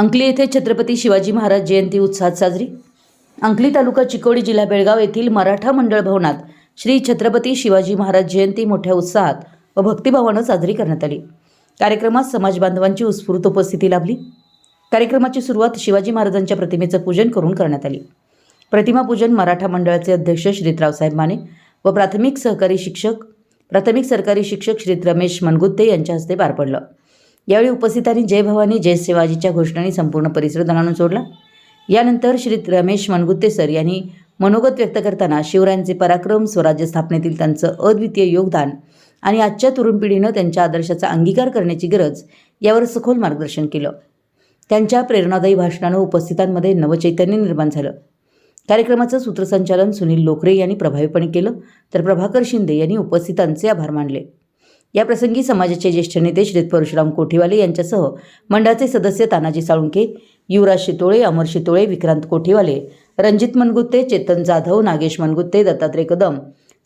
अंकली येथे छत्रपती शिवाजी महाराज जयंती उत्साहात साजरी। अंकली तालुका चिकोडी जिल्हा बेळगाव येथील मराठा मंडळ भवनात श्री छत्रपती शिवाजी महाराज जयंती मोठ्या उत्साहात व भक्तिभावाने साजरी करण्यात आली। कार्यक्रमात समाज बांधवांची उत्स्फूर्त उपस्थिती लाभली। कार्यक्रमाची सुरुवात शिवाजी महाराजांच्या प्रतिमेचे पूजन करून करण्यात आली। प्रतिमा पूजन मराठा मंडळाचे अध्यक्ष श्री रावसाहेब माने व प्राथमिक सरकारी शिक्षक श्री रमेश मनगुत्ते यांच्या हस्ते पार पडलं। यावेळी उपस्थितांनी जय भवानी जय शिवाजीच्या घोषणांनी संपूर्ण परिसर दणाणून सोडला। यानंतर श्री रमेश मनगुत्ते सर यांनी मनोगत व्यक्त करताना शिवरायांचे पराक्रम, स्वराज्य स्थापनेतील त्यांचं अद्वितीय योगदान आणि आजच्या तरुण पिढीनं त्यांच्या आदर्शाचा अंगीकार करण्याची गरज यावर सखोल मार्गदर्शन केलं। त्यांच्या प्रेरणादायी भाषणानं उपस्थितांमध्ये नवचैतन्य निर्माण झालं। कार्यक्रमाचं सूत्रसंचालन सुनील लोकरे यांनी प्रभावीपणे केलं, तर प्रभाकर शिंदे यांनी उपस्थितांचे आभार मानले। याप्रसंगी समाजाचे ज्येष्ठ नेते श्री परशुराम कोठीवाले यांच्यासह मंडळाचे सदस्य तानाजी साळुंके, युवराज शितोळे, अमर शितोळे, विक्रांत कोठीवाले, रणजित मनगुत्ते, चेतन जाधव, नागेश मनगुत्ते, दत्तात्रय कदम,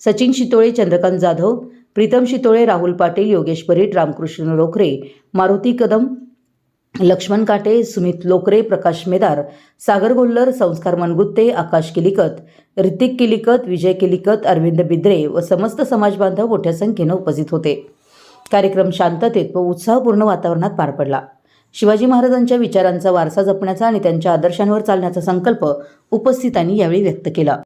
सचिन शितोळे, चंद्रकांत जाधव, प्रीतम शितोळे, राहुल पाटील, योगेश परीट, रामकृष्ण लोखरे, मारुती कदम, लक्ष्मण काटे, सुमित लोकरे, प्रकाश मेदार, सागर गोल्लर, संस्कार मनगुत्ते, आकाश किलिकत, ऋतिक किलिकत, विजय किलिकत, अरविंद बिद्रे व समस्त समाज बांधव मोठ्या संख्येनं उपस्थित होते। कार्यक्रम शांततेत व उत्साहपूर्ण वातावरणात पार पडला। शिवाजी महाराजांच्या विचारांचा वारसा जपण्याचा आणि त्यांच्या आदर्शांवर चालण्याचा संकल्प उपस्थितांनी यावेळी व्यक्त केला।